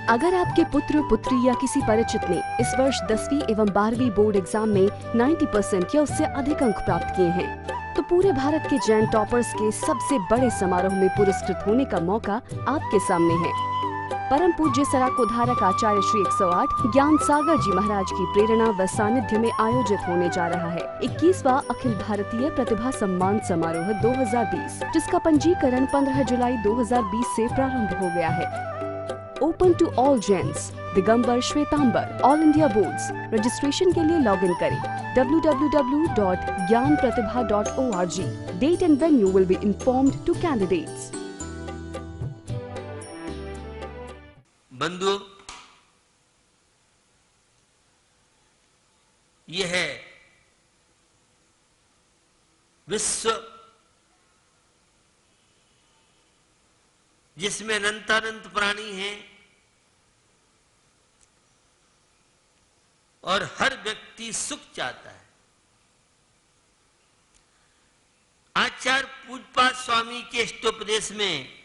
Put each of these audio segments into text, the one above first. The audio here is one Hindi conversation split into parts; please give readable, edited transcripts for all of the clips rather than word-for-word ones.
अगर आपके पुत्र पुत्री या किसी परिचित ने इस वर्ष 10वीं एवं 12वीं बोर्ड एग्जाम में 90% या उससे अधिक अंक प्राप्त किए हैं, तो पूरे भारत के जैन टॉपर्स के सबसे बड़े समारोह में पुरस्कृत होने का मौका आपके सामने है। परम पूज्य सराकोधारक आचार्य श्री 108 ज्ञान सागर जी महाराज की प्रेरणा व सानिध्य में आयोजित होने जा रहा है 21वां अखिल भारतीय प्रतिभा सम्मान समारोह 2020, जिसका पंजीकरण 15 जुलाई 2020 से प्रारंभ हो गया है। Open to all Jains, Digambar, Shwetambar, all India boards. Registration के लिए लॉगिन करें www.gyanpratibha.org. Date and venue will be informed to candidates. बंधुओं, यह है विश्व जिसमें अनंतानंत प्राणी हैं और हर व्यक्ति सुख चाहता है। आचार्य पूज्यपाद स्वामी के इष्टोपदेश में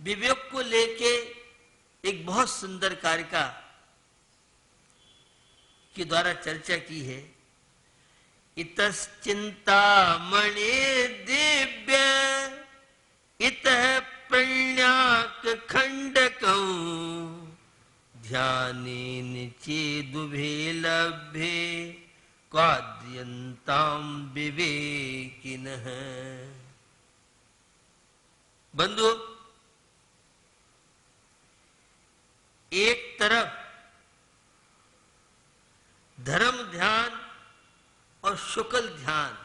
विवेक को लेके एक बहुत सुंदर कारिका के द्वारा चर्चा की है। इतश्चिंतामणि दिव्य इतः प्रण्याक खंडकं ध्यानेन चेदुभे लभ्ये क्वाद्यन्तां विवेकिनः। बंधु, एक तरफ धर्म ध्यान और शुक्ल ध्यान,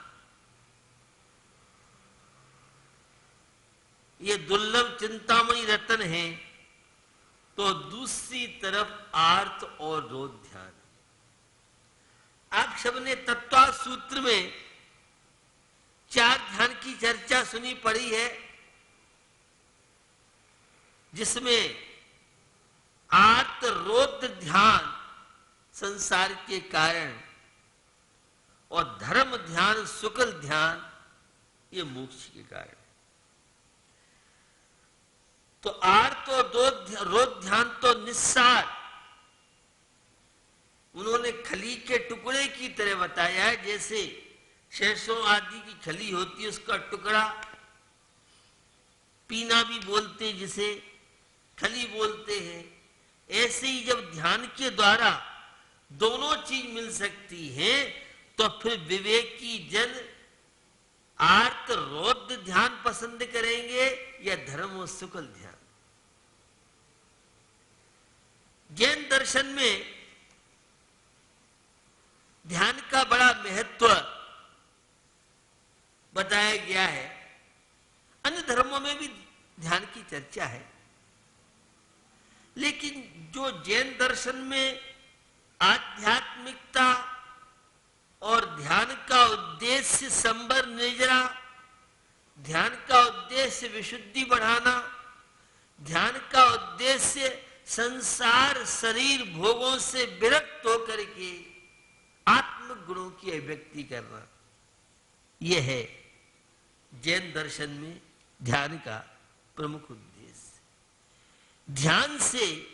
ये दुर्लभ चिंतामणि रत्न है, तो दूसरी तरफ आर्त और रोध ध्यान। आप सबने तत्व सूत्र में 4 ध्यान की चर्चा सुनी पड़ी है, जिसमें आर्त रोध ध्यान संसार के कारण और धर्म ध्यान शुक्ल ध्यान ये मोक्ष के कारण। तो आर्त और रोध ध्यान तो निस्सार उन्होंने खली के टुकड़े की तरह बताया है। जैसे सरसों आदि की खली होती है, उसका टुकड़ा पीना भी बोलते हैं, जिसे खली बोलते हैं। ऐसे ही जब ध्यान के द्वारा दोनों चीज मिल सकती हैं, तो फिर विवेकी जन आर्त रोध ध्यान पसंद करेंगे या धर्म और शुक्ल ध्यान। जैन दर्शन में ध्यान का बड़ा महत्व बताया गया है। अन्य धर्मों में भी ध्यान की चर्चा है, लेकिन जो जैन दर्शन में आध्यात्मिकता और ध्यान का उद्देश्य संबर निर्जरा, ध्यान का उद्देश्य विशुद्धि बढ़ाना, ध्यान का उद्देश्य संसार शरीर भोगों से विरक्त होकर के आत्म गुणों की अभिव्यक्ति करना, यह है जैन दर्शन में ध्यान का प्रमुख उद्देश्य। ध्यान से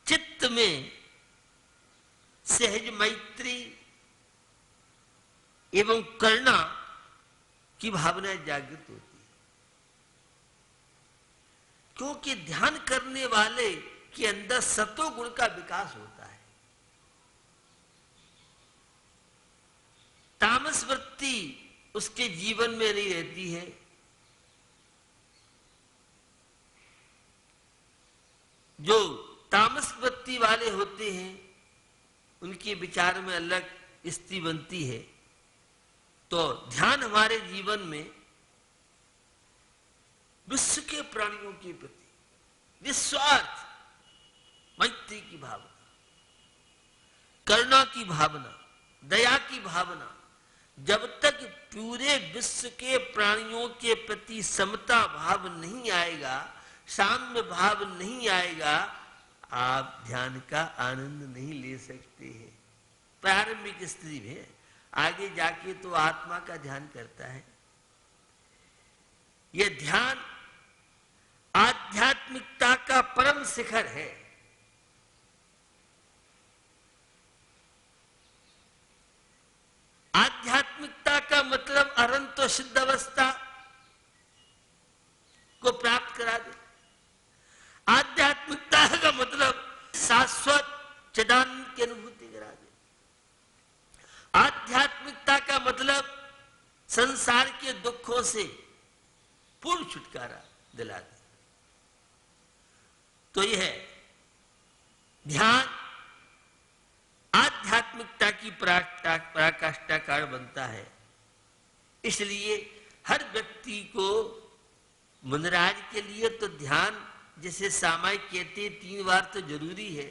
चित्त में सहज मैत्री एवं करुणा की भावना जागृत होती है, क्योंकि ध्यान करने वाले के अंदर सतो गुण का विकास होता है। तामस वृत्ति उसके जीवन में नहीं रहती है। जो तामस वृत्ति वाले होते हैं, उनके विचार में अलग स्थिति बनती है। तो ध्यान हमारे जीवन में विश्व के प्राणियों के प्रति निस्वार्थ मैत्री की भावना, करुणा की भावना, दया की भावना, जब तक पूरे विश्व के प्राणियों के प्रति समता भाव नहीं आएगा, साम्य भाव नहीं आएगा, आप ध्यान का आनंद नहीं ले सकते हैं। प्रारंभिक स्थिति में, आगे जाके तो आत्मा का ध्यान करता है। यह ध्यान शिखर है। आध्यात्मिकता का मतलब अनंत तो सिद्ध अवस्था को प्राप्त करा दे। आध्यात्मिकता का मतलब शाश्वत चिदानंद की अनुभूति करा दे। आध्यात्मिकता का मतलब संसार के दुखों से पूर्ण छुटकारा दिला दे। तो यह ध्यान आध्यात्मिकता की पराकाष्ठा कारण बनता है। इसलिए हर व्यक्ति को, मुनिराज के लिए तो ध्यान, जैसे सामायिक कहते 3 बार तो जरूरी है,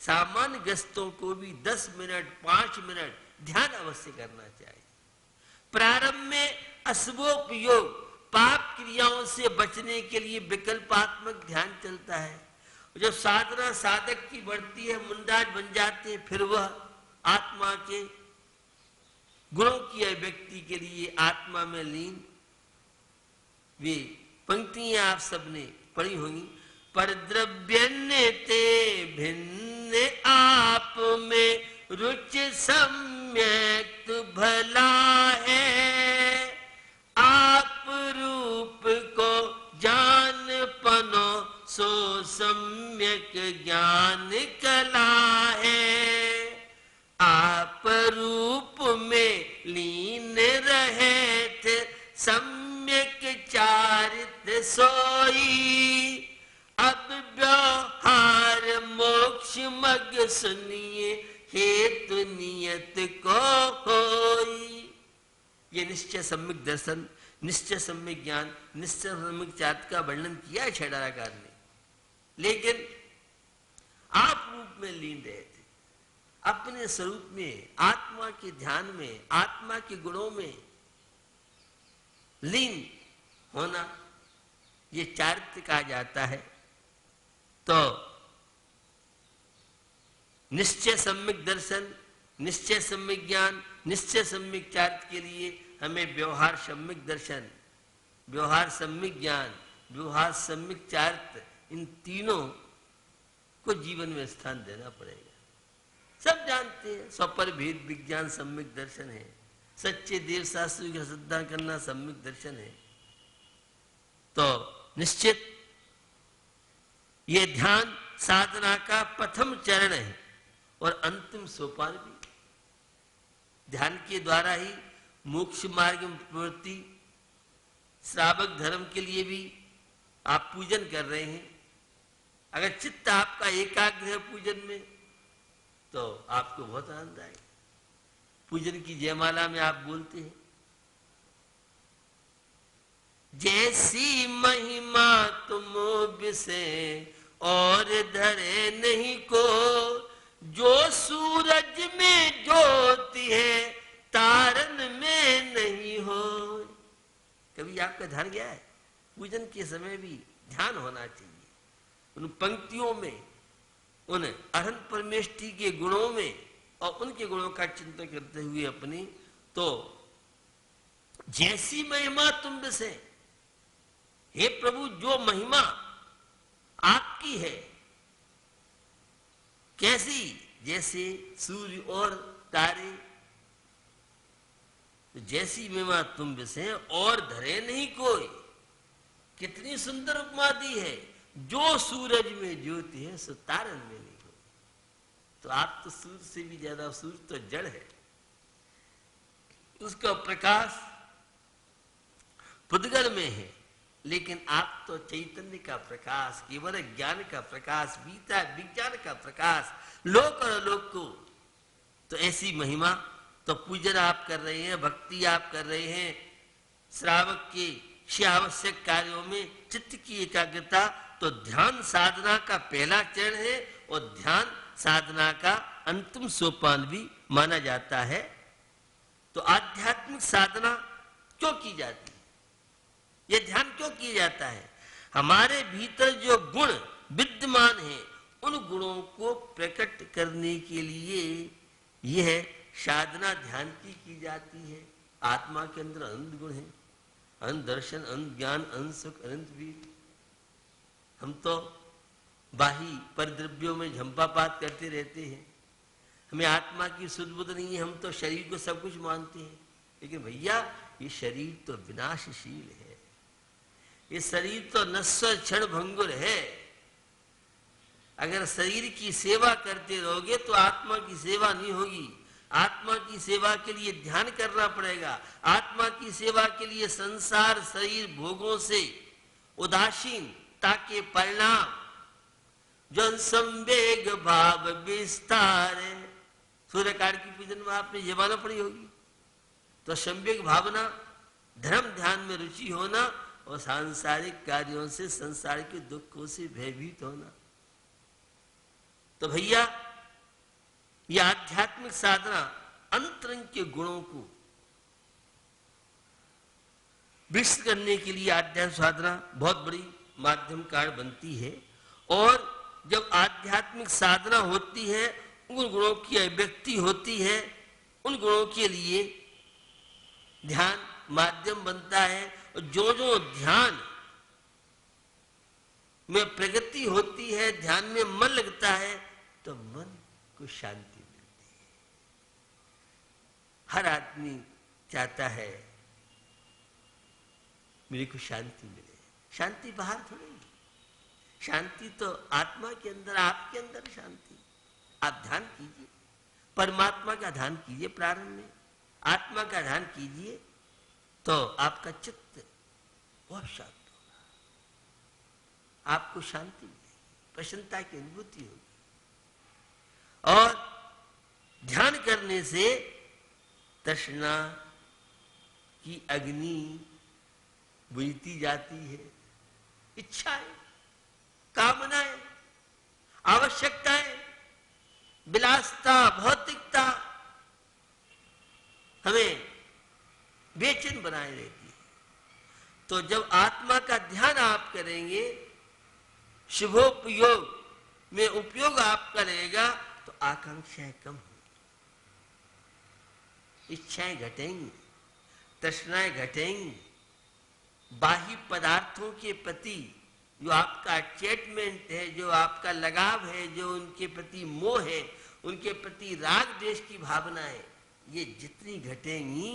सामान्य ग्रस्तों को भी 10 मिनट 5 मिनट ध्यान अवश्य करना चाहिए। प्रारंभ में अशुभोपयोग पाप क्रियाओं से बचने के लिए विकल्पात्मक ध्यान चलता है। जब साधना साधक की बढ़ती है, मुनिराज बन जाते हैं, फिर वह आत्मा के गुणों की अभिव्यक्ति के लिए आत्मा में लीन। वे पंक्तियां आप सबने पढ़ी होंगी। पर द्रव्य ते भिन्न आप में रुचि सम्यक भला है। आप रूप को जान पनो सो सम्यक ज्ञान कला है। आप रूप में लीन रहे थे सम्यक चारित्र सोई। अब व्यवहार मोक्ष मग सुनिए हेतु नियत को होई। ये निश्चय सम्यक दर्शन, निश्चय सम्यक ज्ञान, निश्चय सम्यक चारित्र का वर्णन किया है छेड़ाकार ने। लेकिन आप रूप में लीन रहे थे, अपने स्वरूप में, आत्मा के ध्यान में, आत्मा के गुणों में लीन होना, ये चारित्र कहा जाता है। तो निश्चय सम्यक दर्शन, निश्चय सम्यक ज्ञान, निश्चय सम्यक चारित्र के लिए हमें व्यवहार सम्यक दर्शन, व्यवहार सम्यक ज्ञान, व्यवहार सम्यक चारित्र, इन तीनों को जीवन में स्थान देना पड़ेगा। सब जानते हैं स्वपर भेद विज्ञान सम्यक दर्शन है, सच्चे देव शास्त्र की श्रद्धा करना सम्यक दर्शन है। तो निश्चित ये ध्यान साधना का प्रथम चरण है और अंतिम सोपान भी। ध्यान के द्वारा ही मोक्ष मार्ग में प्रवृत्ति, श्रावक धर्म के लिए भी आप पूजन कर रहे हैं। अगर चित्त आपका एकाग्र है पूजन में तो आपको बहुत आनंद आएगा। पूजन की जयमाला में आप बोलते हैं, जैसी महिमा तुम विषय और धरे नहीं को, जो सूरज में ज्योति है तारन में नहीं हो। कभी आपका ध्यान गया है? पूजन के समय भी ध्यान होना चाहिए। उन पंक्तियों में, उन अनंत परमेष्ठी के गुणों में और उनके गुणों का चिंतन करते हुए अपनी, तो जैसी महिमा तुम विषय, हे प्रभु जो महिमा आपकी है, कैसी? जैसे सूर्य और तारे। तो जैसी महिमा तुम विषय और धरे नहीं कोई। कितनी सुंदर उपमा दी है, जो सूरज में ज्योति है सो तारन में नहीं हो। तो आप तो सूर्य से भी ज्यादा, सूर्य तो जड़ है, उसका प्रकाश पुद्गल में है, लेकिन आप तो चैतन्य का प्रकाश, केवल ज्ञान का प्रकाश, बीता विज्ञान का प्रकाश, लोक और अलोक को। तो ऐसी महिमा, तो पूजन आप कर रहे हैं, भक्ति आप कर रहे हैं, श्रावक के आवश्यक कार्यों में चित्त की एकाग्रता, तो ध्यान साधना का पहला चरण है और ध्यान साधना का अंतिम सोपान भी माना जाता है। तो आध्यात्मिक साधना क्यों की जाती है? यह ध्यान क्यों किया जाता है? हमारे भीतर जो गुण विद्यमान हैं, उन गुणों को प्रकट करने के लिए यह साधना ध्यान की जाती है। आत्मा के अंदर अनंत गुण है, अनंत दर्शन, अनंत ज्ञान, अनंत सुख, अनंत वीर। हम तो बाही परद्रव्यों में झंपापात करते रहते हैं। हमें आत्मा की सुध बुध नहीं है, हम तो शरीर को सब कुछ मानते हैं। लेकिन भैया ये शरीर तो विनाशशील है, ये शरीर तो नश्वर क्षण भंगुर है। अगर शरीर की सेवा करते रहोगे तो आत्मा की सेवा नहीं होगी। आत्मा की सेवा के लिए ध्यान करना पड़ेगा। आत्मा की सेवा के लिए संसार शरीर भोगों से उदासीनता के परिणाम जन संवेग भाव विस्तार, सूर्यकार की पूजन में आपने ये माना पड़ी होगी। तो संवेग भावना, धर्म ध्यान में रुचि होना और सांसारिक कार्यों से, संसार के दुखों से भयभीत होना। तो भैया ये आध्यात्मिक साधना अंतरंग के गुणों को विकसित करने के लिए आध्यात्मिक साधना बहुत बड़ी माध्यम कारण बनती है। और जब आध्यात्मिक साधना होती है, उन गुणों की अभिव्यक्ति होती है, उन गुणों के लिए ध्यान माध्यम बनता है। और जो जो ध्यान में प्रगति होती है, ध्यान में मन लगता है, तो मन को शांति मिलती है। हर आदमी चाहता है मेरे को शांति मिले। शांति बाहर थोड़ी, शांति तो आत्मा के अंदर, आपके अंदर शांति। आप ध्यान कीजिए, परमात्मा का ध्यान कीजिए, प्रारंभ में आत्मा का ध्यान कीजिए, तो आपका चित्त बहुत शांत होगा, आपको शांति मिलेगी, प्रसन्नता की अनुभूति होगी। और ध्यान करने से तृष्णा की अग्नि बुझती जाती है। इच्छाएं, कामनाएं, आवश्यकताएं, विलासता, भौतिकता हमें बेचैन बनाए रहती है। तो जब आत्मा का ध्यान आप करेंगे, शुभोपयोग में उपयोग आप करेगा, तो आकांक्षाएं कम होंगी, इच्छाएं घटेंगी, तृष्णाएं घटेंगी। बाह्य पदार्थों के प्रति जो आपका अटैचमेंट है, जो आपका लगाव है, जो उनके प्रति मोह है, उनके प्रति राग द्वेष की भावनाएं, ये जितनी घटेंगी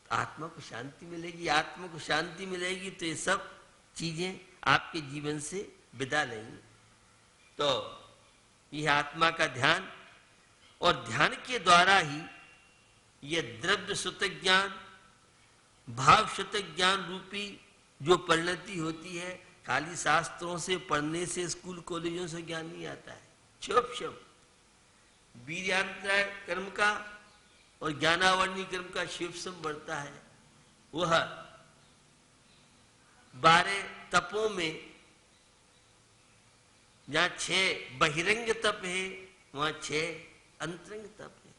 तो आत्मा को शांति मिलेगी। आत्मा को शांति मिलेगी तो ये सब चीजें आपके जीवन से विदा लेंगी। तो यह आत्मा का ध्यान, और ध्यान के द्वारा ही यह द्रव्य सुत ज्ञान, भाव सुत ज्ञान रूपी जो परिणति होती है। खाली शास्त्रों से पढ़ने से, स्कूल कॉलेजों से ज्ञान नहीं आता है। क्षोभ क्षोभ वीर्यान्तराय कर्म का और ज्ञानावरणी कर्म का शिवसम बढ़ता है। वह 12 तपों में जहां 6 बहिरंग तप है, वहां 6 अंतरंग तप है।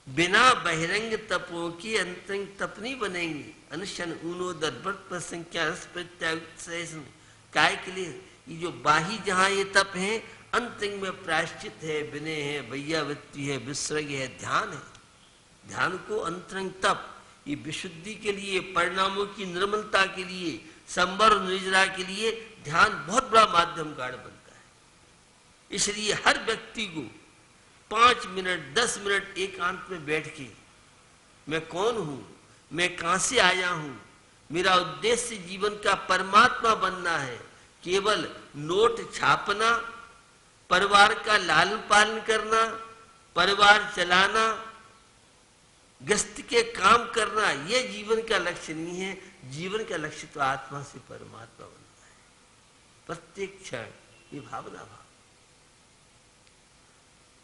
बिना बहिरंग तपों की अंतरंग तप नहीं बनेंगे। अनुशन ऊनो दर्भट पर संख्या रस प्रत्याग काय के लिए ये जो बाही जहां ये तप है, अंतरंग में प्रायश्चित है, विनय है, वैयावृत्ति है, विसर्ग है, ध्यान है। ध्यान को अंतरंग तप, ये विशुद्धि के लिए, परिणामों की निर्मलता के लिए, संवर निर्जरा के लिए ध्यान बहुत बड़ा माध्यम कारण बनता है। इसलिए हर व्यक्ति को 5 मिनट 10 मिनट एकांत में बैठ के मैं कौन हूं, मैं कहां से आया हूं, मेरा उद्देश्य जीवन का परमात्मा बनना है, केवल नोट छापना, परिवार का लालन पालन करना, परिवार चलाना, गृहस्थ के काम करना, यह जीवन का लक्ष्य नहीं है। जीवन का लक्ष्य तो आत्मा से परमात्मा बनना है। प्रत्येक क्षण ये भावना भाव,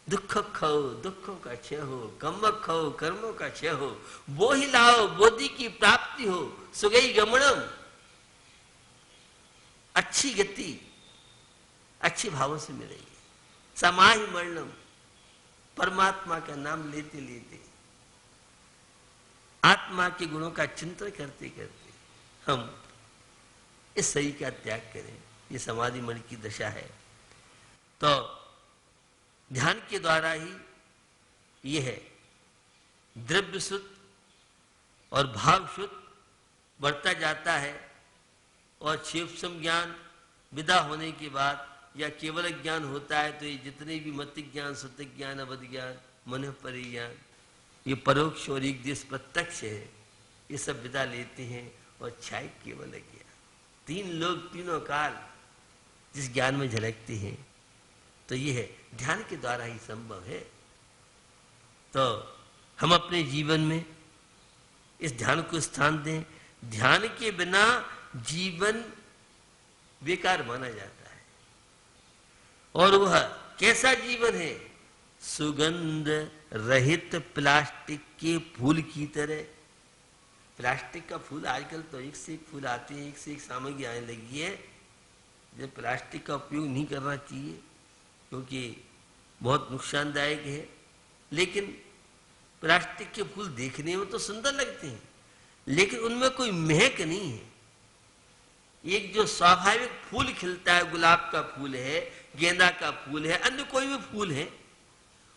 दुख खो दुखों का क्षय हो, कर्म खो कर्मों का क्षय हो, वो ही लाओ बोधि की प्राप्ति हो, सुगई गमनम, अच्छी गति अच्छी भावों से मिलेगी। समाहि मरणम, परमात्मा का नाम लेते लेते, आत्मा के गुणों का चिंतन करते करते हम इस शरीर का त्याग करें। ये समाधि मन की दशा है। तो ध्यान के द्वारा ही यह है द्रव्य सुत और भाव सुत बढ़ता जाता है। और क्षेपसम ज्ञान विदा होने के बाद या केवल ज्ञान होता है तो ये जितने भी मत ज्ञान, सत्य ज्ञान, अवध ज्ञान, मन परिज्ञान, ये परोक्ष और एक देश प्रत्यक्ष है, ये सब विदा लेते हैं और छाय केवल ज्ञान। तीन लोग तीनों काल जिस ज्ञान में झलकते हैं, तो ये है ध्यान के द्वारा ही संभव है। तो हम अपने जीवन में इस ध्यान को स्थान दें। ध्यान के बिना जीवन बेकार माना जाता है। और वह कैसा जीवन है? सुगंध रहित प्लास्टिक के फूल की तरह। प्लास्टिक का फूल आजकल तो एक से एक फूल आते हैं, एक से एक सामग्री आने लगी है। जब प्लास्टिक का उपयोग नहीं करना चाहिए क्योंकि बहुत नुकसानदायक है, लेकिन प्लास्टिक के फूल देखने में तो सुंदर लगते हैं, लेकिन उनमें कोई महक नहीं है। एक जो स्वाभाविक फूल खिलता है, गुलाब का फूल है, गेंदा का फूल है, अन्य कोई भी फूल है,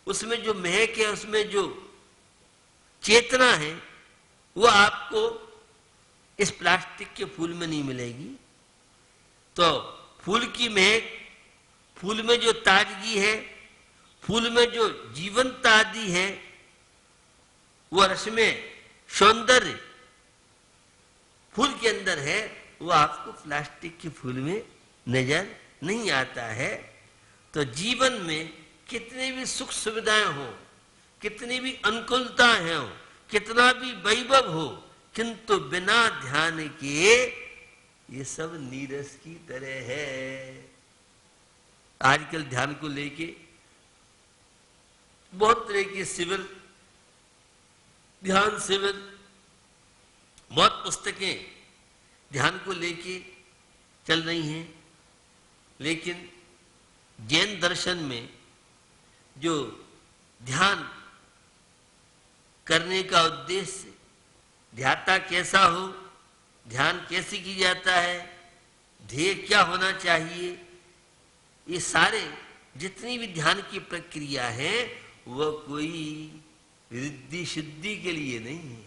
उसमें जो महक है, उसमें जो चेतना है, वो आपको इस प्लास्टिक के फूल में नहीं मिलेगी। तो फूल की महक, फूल में जो ताजगी है, फूल में जो जीवंतता आदि है, वो रस में सौंदर्य फूल के अंदर है, वो आपको प्लास्टिक के फूल में नजर नहीं आता है। तो जीवन में कितनी भी सुख सुविधाएं हो, कितनी भी अनुकूलताएं हो, कितना भी वैभव हो, किंतु बिना ध्यान के ये सब नीरस की तरह है। आजकल ध्यान को लेके बहुत तरह के शिविर, ध्यान शिविर, बहुत पुस्तकें ध्यान को लेके चल रही हैं, लेकिन जैन दर्शन में जो ध्यान करने का उद्देश्य, ध्याता कैसा हो, ध्यान कैसे की जाता है, ध्येय क्या होना चाहिए, ये सारे जितनी भी ध्यान की प्रक्रिया है वह कोई रिद्धि सिद्धि के लिए नहीं है,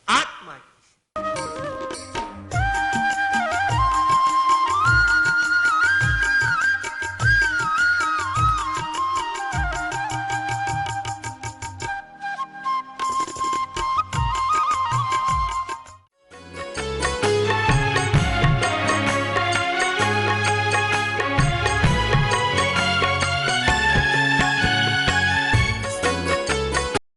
आत्मा